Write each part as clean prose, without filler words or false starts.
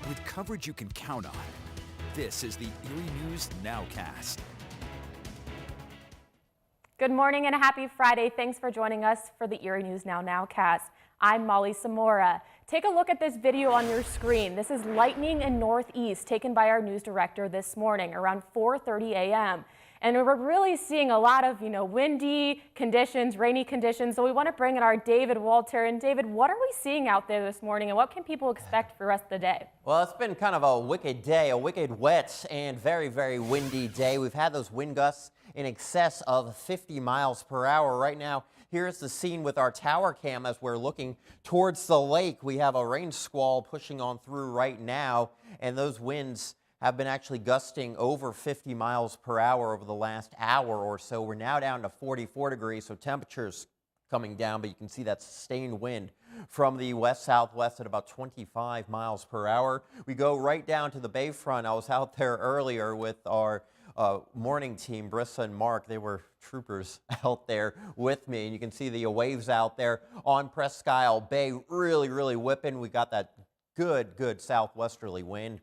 with coverage you can count on. This is the Erie News NOWCAST. Good morning and a happy Friday. Thanks for joining us for the Erie News NOWCAST. I'm Molly Samora. Take a look at this video on your screen. This is lightning in Northeast taken by our news director this morning around 4:30 a.m. And we're really seeing a lot of, windy conditions, rainy conditions. So we want to bring in our David Walter. And David, what are we seeing out there this morning and what can people expect for the rest of the day? Well, it's been kind of a wicked day, a wicked wet and very, very windy day. We've had those wind gusts in excess of 50 miles per hour. Right now, here's the scene with our tower cam as we're looking towards the lake. We have a rain squall pushing on through right now, and those winds have been actually gusting over 50 miles per hour over the last hour or so. We're now down to 44 degrees, so temperatures coming down, but you can see that sustained wind from the west-southwest at about 25 miles per hour. We go right down to the bayfront. I was out there earlier with our morning team, Brissa and Mark. They were troopers out there with me, and you can see the waves out there on Presque Isle Bay really, really whipping. We got that good southwesterly wind.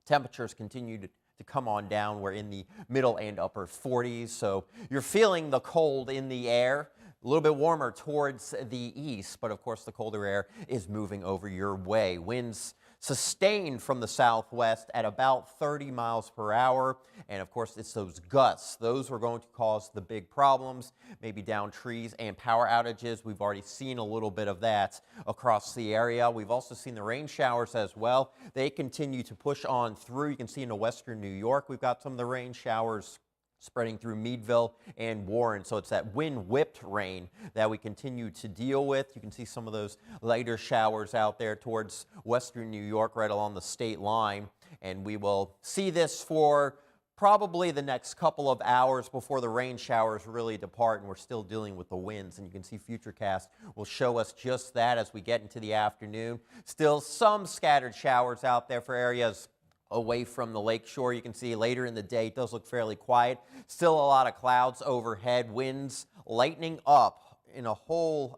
Temperatures continue to come on down. We're in the middle and upper 40s, so you're feeling the cold in the air. A little bit warmer towards the east, but of course the colder air is moving over your way. Winds sustained from the southwest at about 30 miles per hour. And of course, it's those gusts. Those are going to cause the big problems, maybe down trees and power outages. We've already seen a little bit of that across the area. We've also seen the rain showers as well. They continue to push on through. You can see into western New York, we've got some of the rain showers spreading through Meadville and Warren. So it's that wind-whipped rain that we continue to deal with. You can see some of those lighter showers out there towards western New York right along the state line. And we will see this for probably the next couple of hours before the rain showers really depart, and we're still dealing with the winds. And you can see Futurecast will show us just that as we get into the afternoon. Still some scattered showers out there for areas away from the lake shore. You can see later in the day it does look fairly quiet. Still a lot of clouds overhead, winds lightening up in a whole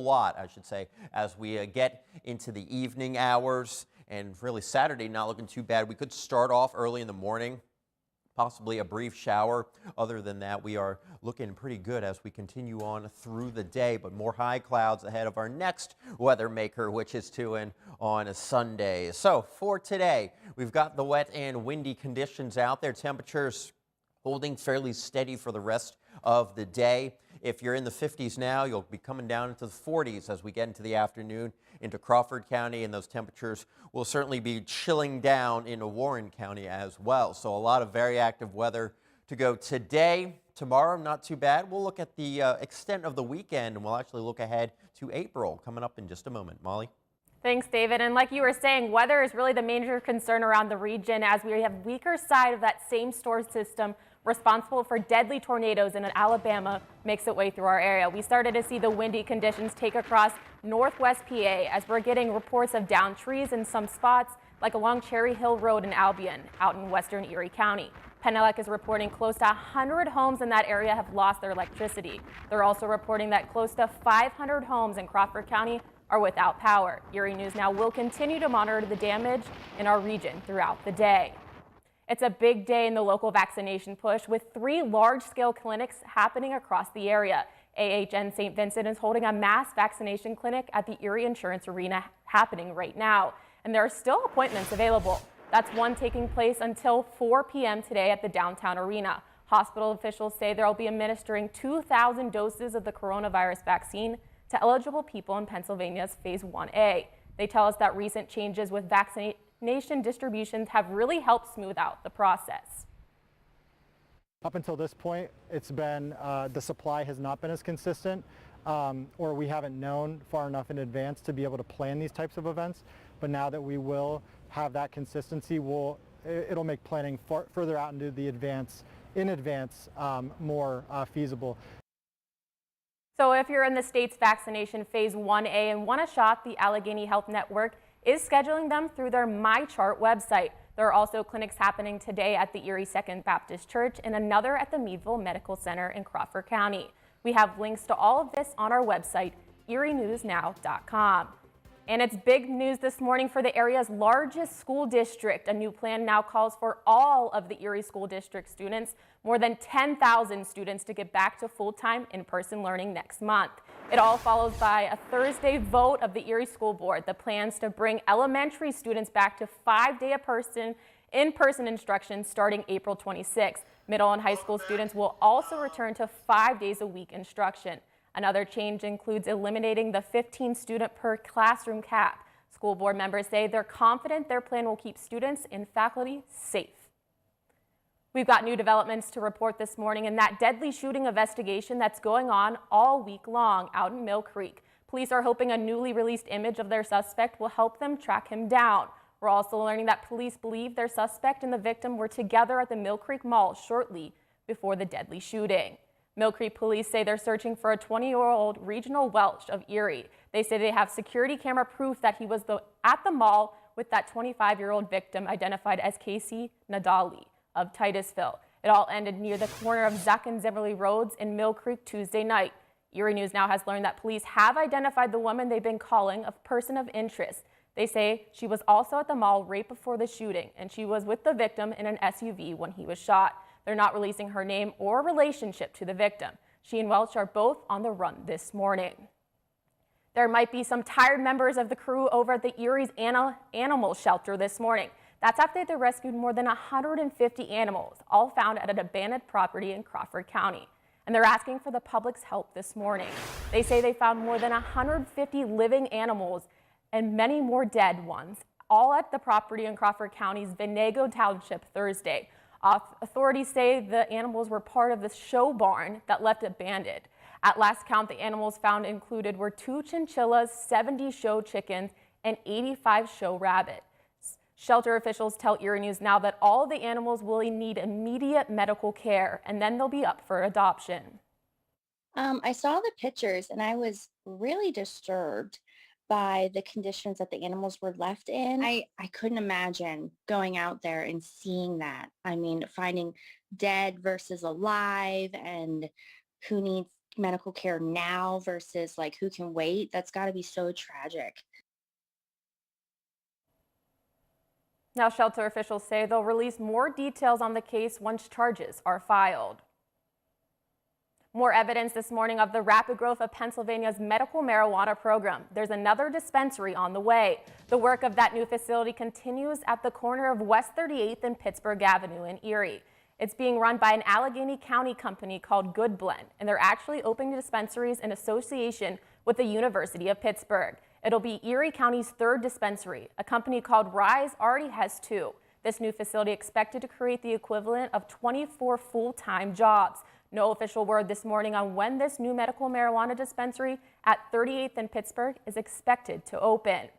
lot, I should say, as we get into the evening hours. And really Saturday not looking too bad. We could start off early in the morning, possibly a brief shower. Other than that, we are looking pretty good as we continue on through the day, but more high clouds ahead of our next weather maker, which is on a Sunday. So for today, we've got the wet and windy conditions out there. Temperatures holding fairly steady for the rest of the day. If you're in the 50s now, you'll be coming down into the 40s as we get into the afternoon into Crawford County, and those temperatures will certainly be chilling down into Warren County as well. So a lot of very active weather to go today. Tomorrow, not too bad. We'll look at the extent of the weekend, and we'll actually look ahead to April coming up in just a moment. Molly? Thanks, David. And like you were saying, weather is really the major concern around the region as we have weaker side of that same storm system responsible for deadly tornadoes in Alabama makes its way through our area. We started to see the windy conditions take across northwest PA as we're getting reports of downed trees in some spots, like along Cherry Hill Road in Albion, out in western Erie County. Penelec is reporting close to 100 homes in that area have lost their electricity. They're also reporting that close to 500 homes in Crawford County are without power. Erie News Now will continue to monitor the damage in our region throughout the day. It's a big day in the local vaccination push with 3 large-scale clinics happening across the area. AHN St. Vincent is holding a mass vaccination clinic at the Erie Insurance Arena happening right now, and there are still appointments available. That's one taking place until 4 p.m. today at the downtown arena. Hospital officials say they'll be administering 2,000 doses of the coronavirus vaccine to eligible people in Pennsylvania's Phase 1A. They tell us that recent changes with vaccination distributions have really helped smooth out the process. Up until this point, it's been the supply has not been as consistent, or we haven't known far enough in advance to be able to plan these types of events. But now that we will have that consistency, it'll make planning further out into the advance more feasible. So if you're in the state's vaccination Phase 1A and want a shot, the Allegheny Health Network is scheduling them through their MyChart website. There are also clinics happening today at the Erie Second Baptist Church and another at the Meadville Medical Center in Crawford County. We have links to all of this on our website, erienewsnow.com. And it's big news this morning for the area's largest school district. A new plan now calls for all of the Erie School District students, more than 10,000 students, to get back to full-time in-person learning next month. It all follows by a Thursday vote of the Erie School Board. The plans to bring elementary students back to 5-day in-person instruction starting April 26th. Middle and high school students will also return to 5 days a week instruction. Another change includes eliminating the 15 student per classroom cap. School board members say they're confident their plan will keep students and faculty safe. We've got new developments to report this morning in that deadly shooting investigation that's going on all week long out in Mill Creek. Police are hoping a newly released image of their suspect will help them track him down. We're also learning that police believe their suspect and the victim were together at the Mill Creek Mall shortly before the deadly shooting. Mill Creek police say they're searching for a 20-year-old regional Welsh of Erie. They say they have security camera proof that he was at the mall with that 25-year-old victim identified as Casey Nadali of Titusville. It all ended near the corner of Zuck and Zimmerly Roads in Mill Creek Tuesday night. Erie News Now has learned that police have identified the woman they've been calling a person of interest. They say she was also at the mall right before the shooting, and she was with the victim in an SUV when he was shot. They're not releasing her name or relationship to the victim. She and Welch are both on the run this morning. There might be some tired members of the crew over at the Erie's animal shelter this morning. That's after they rescued more than 150 animals, all found at an abandoned property in Crawford County. And they're asking for the public's help this morning. They say they found more than 150 living animals and many more dead ones, all at the property in Crawford County's Venango Township Thursday. Authorities say the animals were part of the show barn that left abandoned. At last count, the animals found included were 2 chinchillas, 70 show chickens, and 85 show rabbits. Shelter officials tell Erie News Now that all of the animals will need immediate medical care, and then they'll be up for adoption. I saw the pictures and I was really disturbed by the conditions that the animals were left in. I couldn't imagine going out there and seeing that. I mean, finding dead versus alive and who needs medical care now versus like who can wait. That's got to be so tragic. Now, shelter officials say they'll release more details on the case once charges are filed. More evidence this morning of the rapid growth of Pennsylvania's medical marijuana program. There's another dispensary on the way. The work of that new facility continues at the corner of West 38th and Pittsburgh Avenue in Erie. It's being run by an Allegheny County company called Good Blend, and they're actually opening dispensaries in association with the University of Pittsburgh. It'll be Erie County's 3rd dispensary. A company called Rise already has 2. This new facility expected to create the equivalent of 24 full-time jobs. No official word this morning on when this new medical marijuana dispensary at 38th and Pittsburgh is expected to open.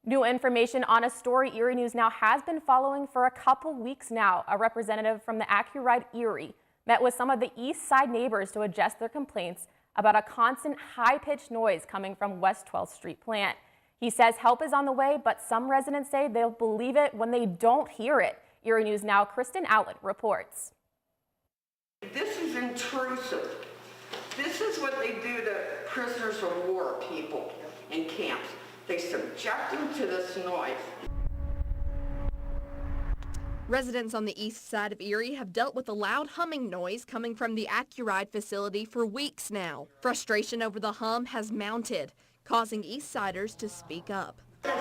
New information on a story Erie News Now has been following for a couple weeks now. A representative from the AccuRide Erie met with some of the East Side neighbors to address their complaints about a constant high-pitched noise coming from West 12th Street plant. He says help is on the way, but some residents say they'll believe it when they don't hear it. Erie News Now, Kristen Outlet reports. This is intrusive. This is what they do to prisoners of war people in camps. They subject them to this noise. Residents on the east side of Erie have dealt with the loud humming noise coming from the AccuRide facility for weeks now. Frustration over the hum has mounted, causing East Siders to speak up. You're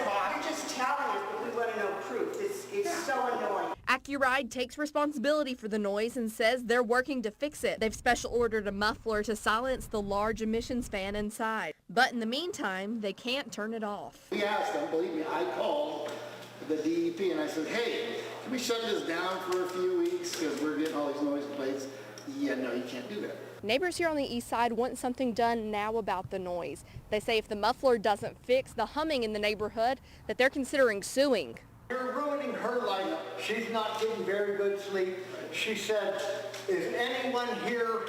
just telling us, but we want to know proof. It's so annoying. AccuRide takes responsibility for the noise and says they're working to fix it. They've special ordered a muffler to silence the large emissions fan inside. But in the meantime, they can't turn it off. We asked them, believe me, I called the DEP and I said, hey, can we shut this down for a few weeks because we're getting all these noise complaints? Yeah, no, you can't do that. Neighbors here on the east side want something done now about the noise. They say if the muffler doesn't fix the humming in the neighborhood, that they're considering suing. You're ruining her life. She's not getting very good sleep. She said, is anyone here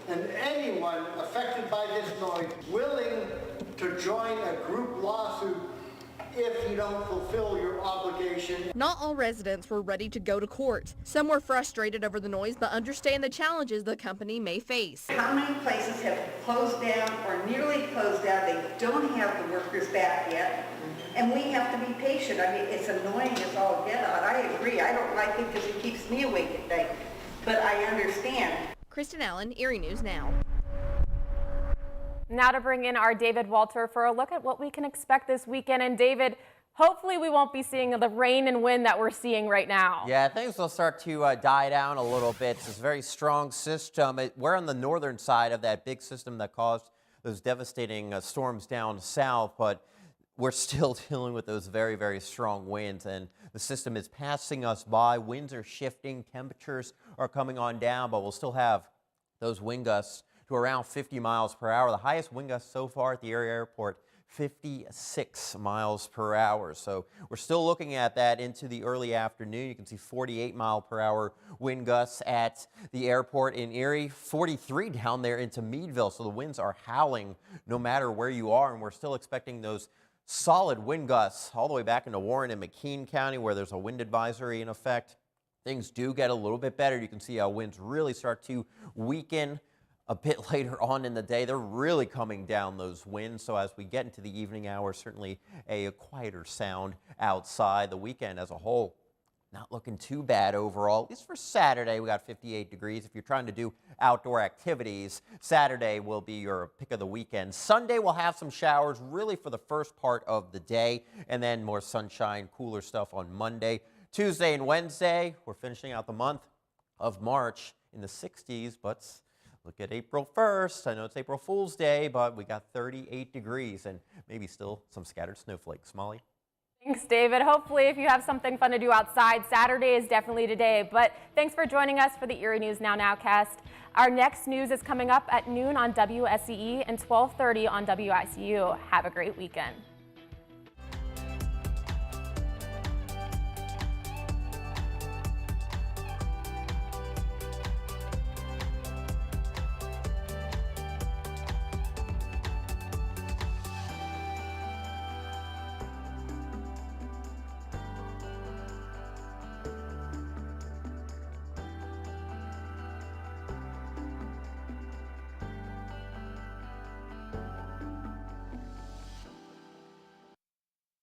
and anyone affected by this noise willing to join a group lawsuit if you don't fulfill your obligation. Not all residents were ready to go to court. Some were frustrated over the noise but understand the challenges the company may face. How many places have closed down or nearly closed down? They don't have the workers back yet. And we have to be patient. I mean, it's annoying as all get out. I agree. I don't like it because it keeps me awake at night. But I understand. Kristen Allen, Erie News Now. Now to bring in our David Walter for a look at what we can expect this weekend. And David, hopefully we won't be seeing the rain and wind that we're seeing right now. Yeah, things will start to die down a little bit. It's a very strong system. We're on the northern side of that big system that caused those devastating storms down south, but we're still dealing with those very, very strong winds, and the system is passing us by. Winds are shifting, temperatures are coming on down, but we'll still have those wind gusts to around 50 miles per hour. The highest wind gust so far at the Erie Airport, 56 miles per hour. So we're still looking at that into the early afternoon. You can see 48 mile per hour wind gusts at the airport in Erie, 43 down there into Meadville. So the winds are howling no matter where you are, and we're still expecting those solid wind gusts all the way back into Warren and McKean County, where there's a wind advisory in effect. Things do get a little bit better. You can see how winds really start to weaken a bit later on in the day. They're really coming down, those winds. So as we get into the evening hours, certainly a quieter sound outside. The weekend as a whole, not looking too bad overall. At least for Saturday, we got 58 degrees. If you're trying to do outdoor activities, Saturday will be your pick of the weekend. Sunday, we'll have some showers really for the first part of the day, and then more sunshine, cooler stuff on Monday. Tuesday and Wednesday, we're finishing out the month of March in the 60s, but look at April 1st. I know it's April Fool's Day, but we got 38 degrees and maybe still some scattered snowflakes. Molly? Thanks, David. Hopefully, if you have something fun to do outside, Saturday is definitely today. But thanks for joining us for the Erie News Nowcast. Our next news is coming up at noon on WSEE and 12:30 on WICU. Have a great weekend.